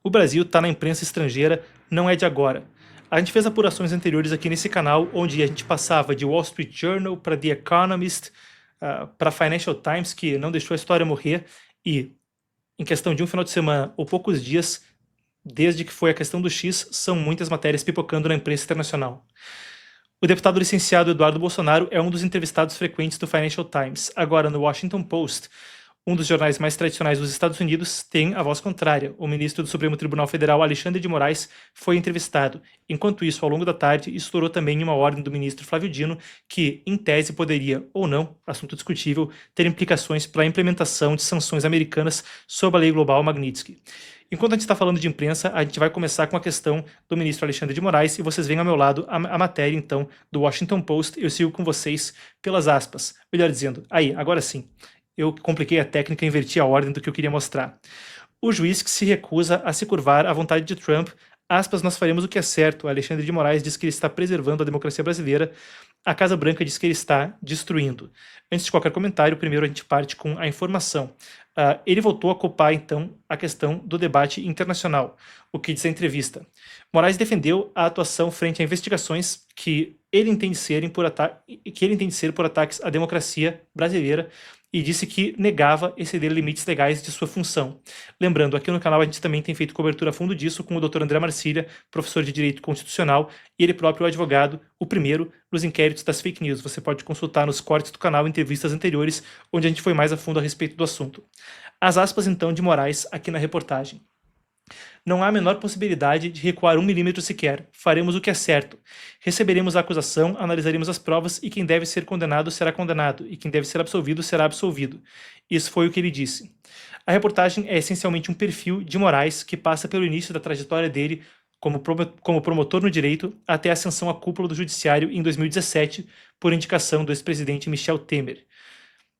O Brasil está na imprensa estrangeira, não é de agora. A gente fez apurações anteriores aqui nesse canal, onde a gente passava de Wall Street Journal para The Economist, para Financial Times, que não deixou a história morrer, e em questão de um final de semana ou poucos dias, desde que foi a questão do X, são muitas matérias pipocando na imprensa internacional. O deputado licenciado Eduardo Bolsonaro é um dos entrevistados frequentes do Financial Times. Agora, no Washington Post, um dos jornais mais tradicionais dos Estados Unidos, tem a voz contrária. O ministro do Supremo Tribunal Federal, Alexandre de Moraes, foi entrevistado. Enquanto isso, ao longo da tarde, estourou também uma ordem do ministro Flávio Dino, que, em tese, poderia, ou não, assunto discutível, ter implicações para a implementação de sanções americanas sob a lei global Magnitsky. Enquanto a gente está falando de imprensa, a gente vai começar com a questão do ministro Alexandre de Moraes, e vocês veem ao meu lado a matéria, então, do Washington Post. Eu sigo com vocês pelas aspas. Melhor dizendo, aí, agora sim. Eu compliquei a técnica e inverti a ordem do que eu queria mostrar. O juiz que se recusa a se curvar à vontade de Trump, aspas, nós faremos o que é certo. Alexandre de Moraes diz que ele está preservando a democracia brasileira. A Casa Branca diz que ele está destruindo. Antes de qualquer comentário, primeiro a gente parte com a informação. Ele voltou a culpar, então, a questão do debate internacional, o que diz a entrevista. Moraes defendeu a atuação frente a investigações que ele entende ser por ataques à democracia brasileira, e disse que negava exceder limites legais de sua função. Lembrando, aqui no canal a gente também tem feito cobertura a fundo disso com o Dr. André Marcília, professor de Direito Constitucional, e ele próprio advogado, o primeiro, nos inquéritos das fake news. Você pode consultar nos cortes do canal entrevistas anteriores, onde a gente foi mais a fundo a respeito do assunto. As aspas, então, de Moraes aqui na reportagem. Não há a menor possibilidade de recuar 1 milímetro sequer. Faremos o que é certo. Receberemos a acusação, analisaremos as provas e quem deve ser condenado será condenado e quem deve ser absolvido será absolvido. Isso foi o que ele disse. A reportagem é essencialmente um perfil de Moraes que passa pelo início da trajetória dele como promotor no direito até a ascensão à cúpula do judiciário em 2017 por indicação do ex-presidente Michel Temer.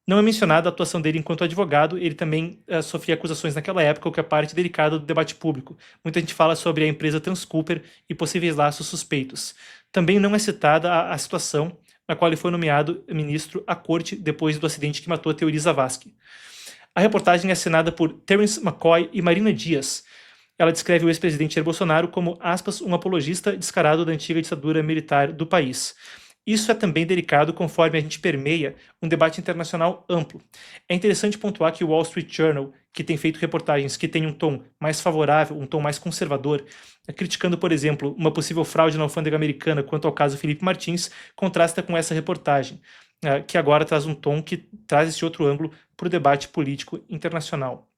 Não é mencionada a atuação dele enquanto advogado, ele também sofria acusações naquela época, o que é parte delicada do debate público. Muita gente fala sobre a empresa Transcooper e possíveis laços suspeitos. Também não é citada a situação na qual ele foi nomeado ministro à corte depois do acidente que matou a Teori Zavascki. A reportagem é assinada por Terence McCoy e Marina Dias. Ela descreve o ex-presidente Jair Bolsonaro como, aspas, um apologista descarado da antiga ditadura militar do país. Isso é também delicado conforme a gente permeia um debate internacional amplo. É interessante pontuar que o Wall Street Journal, que tem feito reportagens que têm um tom mais favorável, um tom mais conservador, criticando, por exemplo, uma possível fraude na alfândega americana quanto ao caso Felipe Martins, contrasta com essa reportagem, que agora traz um tom que traz esse outro ângulo para o debate político internacional.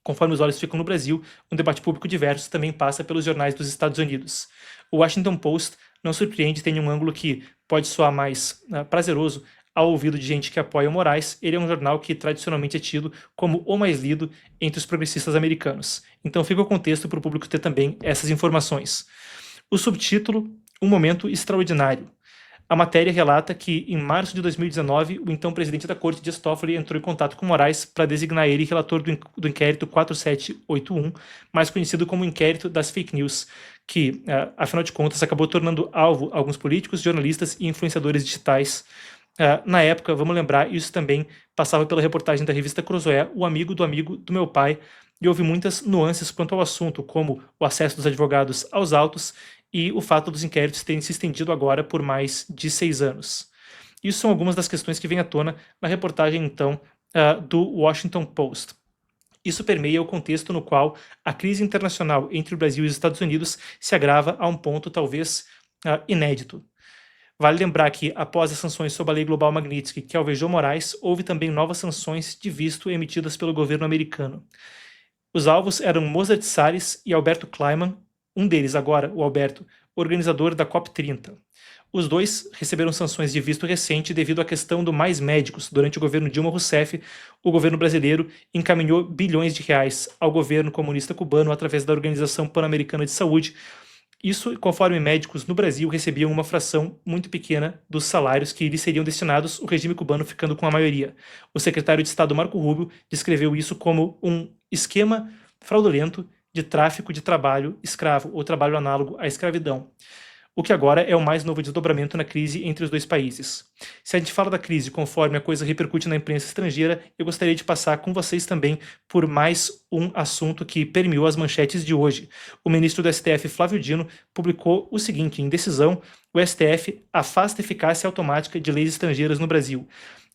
Conforme os olhos ficam no Brasil, um debate público diverso também passa pelos jornais dos Estados Unidos. O Washington Post não surpreende, tem um ângulo que pode soar mais prazeroso ao ouvido de gente que apoia o Moraes. Ele é um jornal que tradicionalmente é tido como o mais lido entre os progressistas americanos. Então fica o contexto para o público ter também essas informações. O subtítulo, Um Momento Extraordinário. A matéria relata que, em março de 2019, o então presidente da Corte, Dias Toffoli, entrou em contato com Moraes para designar ele relator do inquérito 4781, mais conhecido como inquérito das fake news, que, afinal de contas, acabou tornando alvo alguns políticos, jornalistas e influenciadores digitais. Na época, vamos lembrar, isso também passava pela reportagem da revista Cruzoé, o amigo do meu pai, e houve muitas nuances quanto ao assunto, como o acesso dos advogados aos autos e o fato dos inquéritos terem se estendido agora por mais de 6 anos. Isso são algumas das questões que vêm à tona na reportagem, então, do Washington Post. Isso permeia o contexto no qual a crise internacional entre o Brasil e os Estados Unidos se agrava a um ponto talvez inédito. Vale lembrar que, após as sanções sob a lei global Magnitsky, que alvejou Moraes, houve também novas sanções de visto emitidas pelo governo americano. Os alvos eram Mozart Salles e Alberto Kleiman, um deles agora, o Alberto, organizador da COP30. Os dois receberam sanções de visto recente devido à questão do Mais Médicos. Durante o governo Dilma Rousseff, o governo brasileiro encaminhou bilhões de reais ao governo comunista cubano através da Organização Pan-Americana de Saúde. Isso conforme médicos no Brasil recebiam uma fração muito pequena dos salários que lhes seriam destinados, o regime cubano ficando com a maioria. O secretário de Estado Marco Rubio descreveu isso como um esquema fraudulento de tráfico de trabalho escravo ou trabalho análogo à escravidão. o que agora é o mais novo desdobramento na crise entre os dois países. Se a gente fala da crise conforme a coisa repercute na imprensa estrangeira, eu gostaria de passar com vocês também por mais um assunto que permeou as manchetes de hoje. O ministro do STF, Flávio Dino, publicou o seguinte: em decisão, o STF afasta a eficácia automática de leis estrangeiras no Brasil.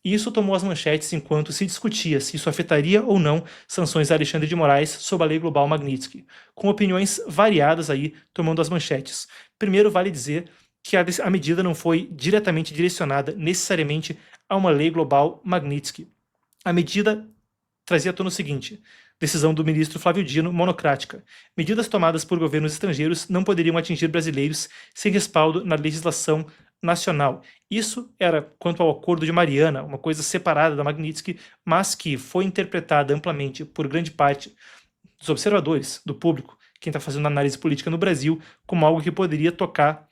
E isso tomou as manchetes enquanto se discutia se isso afetaria ou não sanções a Alexandre de Moraes sob a Lei Global Magnitsky, com opiniões variadas aí tomando as manchetes. Primeiro, vale dizer que a medida não foi diretamente direcionada necessariamente a uma Lei Global Magnitsky. A medida trazia à tona o seguinte: decisão do ministro Flávio Dino, monocrática. Medidas tomadas por governos estrangeiros não poderiam atingir brasileiros sem respaldo na legislação nacional. Isso era quanto ao Acordo de Mariana, uma coisa separada da Magnitsky, mas que foi interpretada amplamente por grande parte dos observadores, do público, quem está fazendo análise política no Brasil, como algo que poderia tocar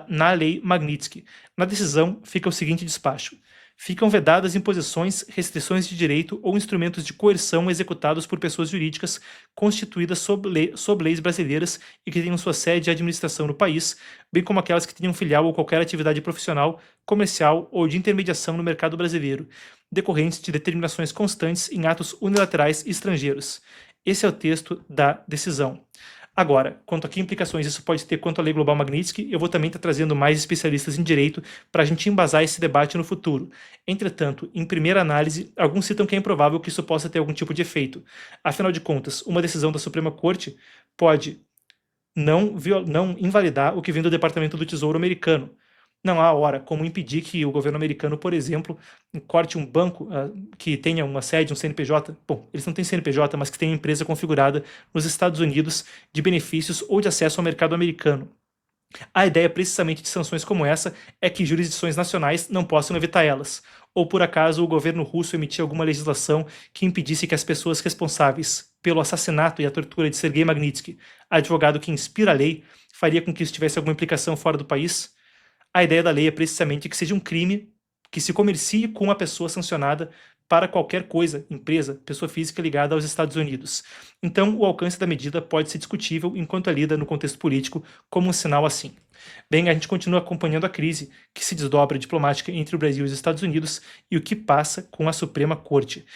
na lei Magnitsky. Na decisão fica o seguinte despacho: ficam vedadas imposições, restrições de direito ou instrumentos de coerção executados por pessoas jurídicas constituídas sob leis brasileiras e que tenham sua sede e administração no país, bem como aquelas que tenham filial ou qualquer atividade profissional, comercial ou de intermediação no mercado brasileiro, decorrentes de determinações constantes em atos unilaterais estrangeiros. Esse é o texto da decisão. Agora, quanto a que implicações isso pode ter quanto à Lei Global Magnitsky, eu vou também estar trazendo mais especialistas em direito para a gente embasar esse debate no futuro. Entretanto, em primeira análise, alguns citam que é improvável que isso possa ter algum tipo de efeito. Afinal de contas, uma decisão da Suprema Corte pode não invalidar o que vem do Departamento do Tesouro americano. Não há hora como impedir que o governo americano, por exemplo, corte um banco que tenha uma sede, um CNPJ, bom, eles não têm CNPJ, mas que tenha empresa configurada nos Estados Unidos de benefícios ou de acesso ao mercado americano. A ideia precisamente de sanções como essa é que jurisdições nacionais não possam evitar elas, ou por acaso o governo russo emitir alguma legislação que impedisse que as pessoas responsáveis pelo assassinato e a tortura de Sergei Magnitsky, advogado que inspira a lei, faria com que isso tivesse alguma implicação fora do país. A ideia da lei é precisamente que seja um crime que se comercie com a pessoa sancionada para qualquer coisa, empresa, pessoa física ligada aos Estados Unidos. Então, o alcance da medida pode ser discutível enquanto é lida no contexto político como um sinal assim. Bem, a gente continua acompanhando a crise que se desdobra diplomática entre o Brasil e os Estados Unidos e o que passa com a Suprema Corte.